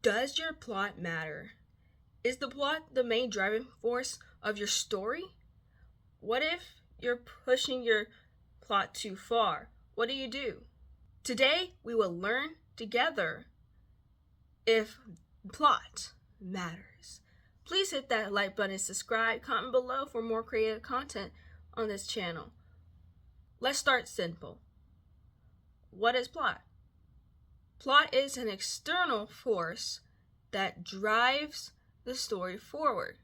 Does your plot matter? Is the plot the main driving force of your story? What if you're pushing your plot too far? What do you do? Today, we will learn together if plot matters. Please hit that like button and subscribe. Comment below for more creative content on this channel. Let's start simple. What is plot? Plot is an external force that drives the story forward.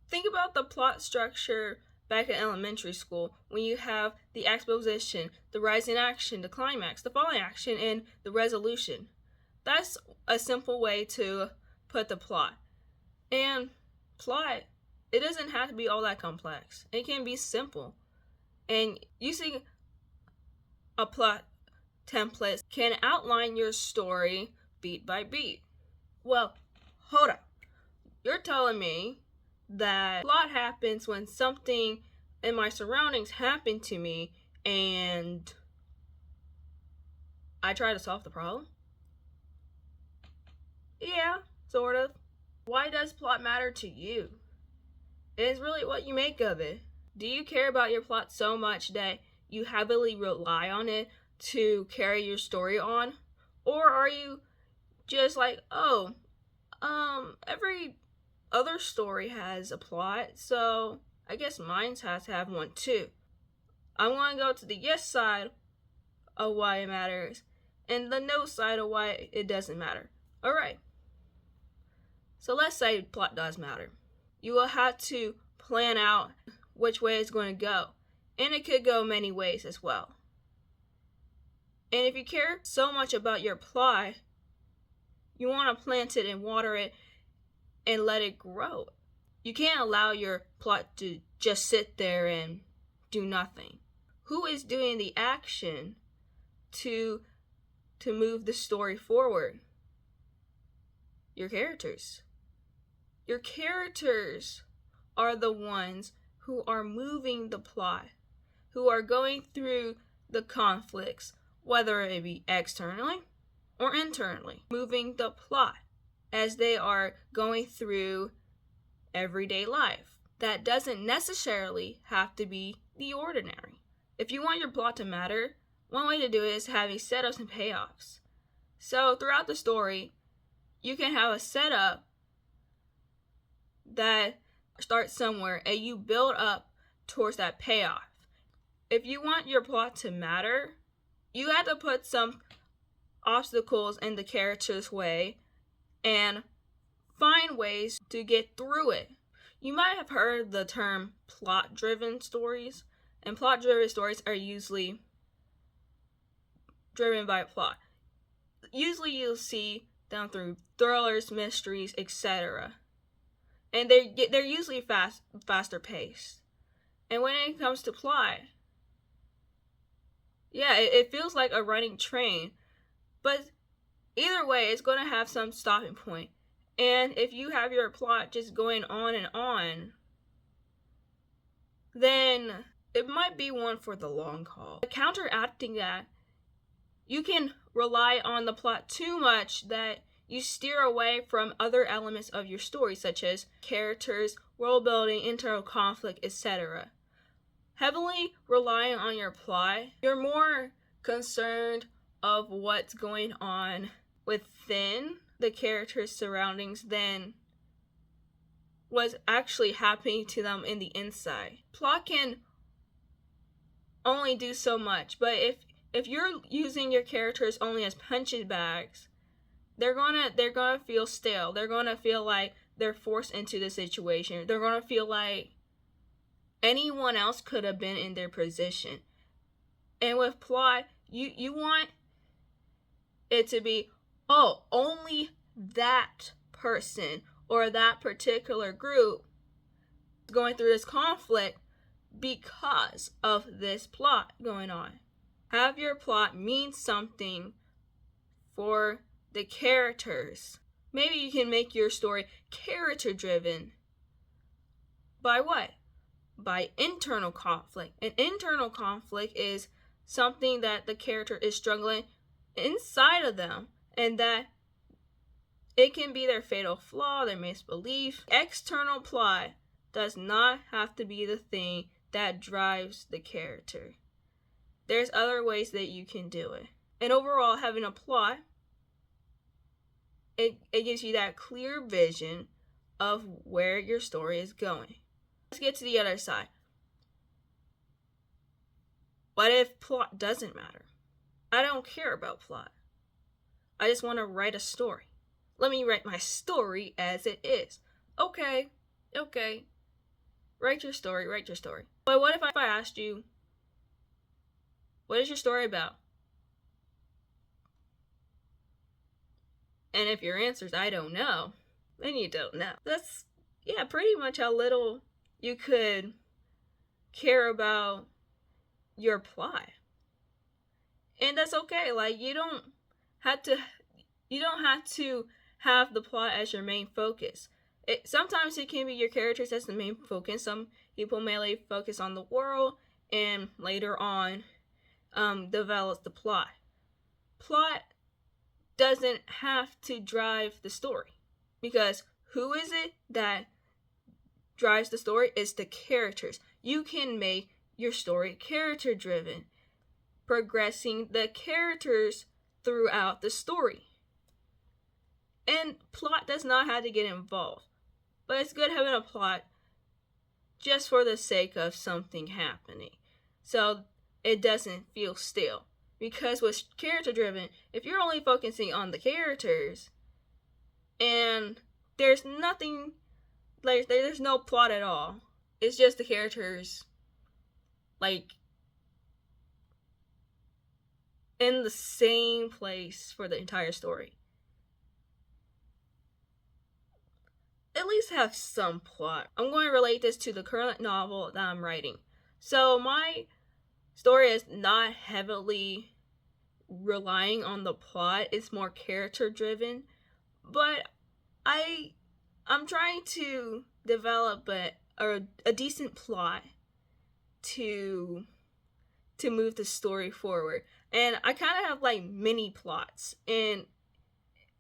Think about the plot structure back in elementary school when you have the exposition, the rising action, the climax, the falling action, and the resolution. That's a simple way to put the plot. And plot, it doesn't have to be all that complex. It can be simple. And using a plot template can outline your story beat by beat. Well, hold up. You're telling me that plot happens when something in my surroundings happen to me and I try to solve the problem? Yeah, sort of. Why does plot matter to you? It's really what you make of it. Do you care about your plot so much that you heavily rely on it to carry your story on? Or are you just like, every other story has a plot, so I guess mine has to have one too. I'm going to go to the yes side of why it matters and the no side of why it doesn't matter. Alright, so let's say plot does matter. You will have to plan out which way it's going to go, and it could go many ways as well. And if you care so much about your plot, you want to plant it and water it and let it grow. You can't allow your plot to just sit there and do nothing. Who is doing the action to move the story forward? Your characters. Your characters are the ones who are moving the plot, who are going through the conflicts, whether it be externally or internally, moving the plot as they are going through everyday life. That doesn't necessarily have to be the ordinary. If you want your plot to matter, one way to do it is having setups and payoffs. So throughout the story, you can have a setup that starts somewhere and you build up towards that payoff. If you want your plot to matter, you have to put some obstacles in the character's way and find ways to get through it. You might have heard the term plot-driven stories, and plot-driven stories are usually driven by a plot. Usually you'll see them through thrillers, mysteries, etc. And they're usually faster paced. And when it comes to plot, yeah, it feels like a running train, but either way, it's going to have some stopping point. And if you have your plot just going on and on, then it might be one for the long haul. Counteracting that, you can rely on the plot too much that you steer away from other elements of your story, such as characters, world building, internal conflict, etc. Heavily relying on your plot, you're more concerned of what's going on within the character's surroundings than what's actually happening to them in the inside. Plot can only do so much, but if you're using your characters only as punching bags, they're gonna feel stale. They're gonna feel like they're forced into the situation. They're gonna feel like anyone else could have been in their position. And with plot, you want it to be, only that person or that particular group is going through this conflict because of this plot going on. Have your plot mean something for the characters. Maybe you can make your story character driven. By what? By internal conflict. An internal conflict is something that the character is struggling inside of them, and that It can be their fatal flaw, their misbelief. External plot does not have to be the thing that drives the character. There's other ways that you can do it. And overall, having a plot, it gives you that clear vision of where your story is going. Let's get to the other side. What if plot doesn't matter? I don't care about plot. I just want to write a story. Let me write my story as it is. Okay. Write your story. But what if I asked you, what is your story about? And if your answer is, I don't know, then you don't know. That's, pretty much how little you could care about your plot. And that's okay. Like, you don't have to have the plot as your main focus. Sometimes it can be your characters as the main focus. Some people may focus on the world and later on develops the plot. Plot doesn't have to drive the story, because who is it that drives the story? It's the characters. You can make your story character driven, progressing the characters throughout the story. And plot does not have to get involved, but it's good having a plot just for the sake of something happening, so it doesn't feel stale. Because with character driven, if you're only focusing on the characters and there's nothing, like, there's no plot at all, it's just the characters, like, in the same place for the entire story. At least have some plot. I'm going to relate this to the current novel that I'm writing. So my story is not heavily relying on the plot. It's more character driven. But I'm trying to develop a decent plot to move the story forward. And I kind of have like mini plots, and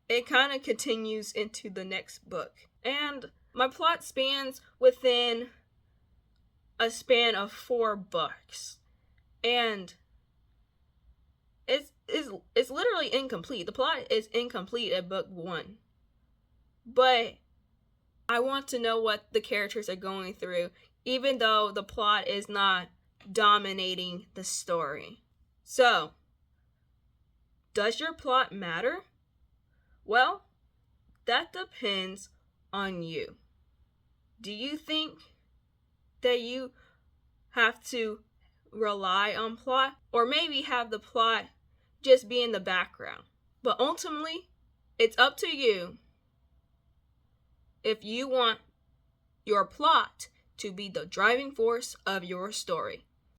it kind of continues into the next book. And my plot spans within a span of 4 books. And it's literally incomplete. The plot is incomplete at book 1. But I want to know what the characters are going through, even though the plot is not dominating the story. So, does your plot matter? Well, that depends on you. Do you think that you have to rely on plot, or maybe have the plot just be in the background? But ultimately, it's up to you if you want your plot to be the driving force of your story.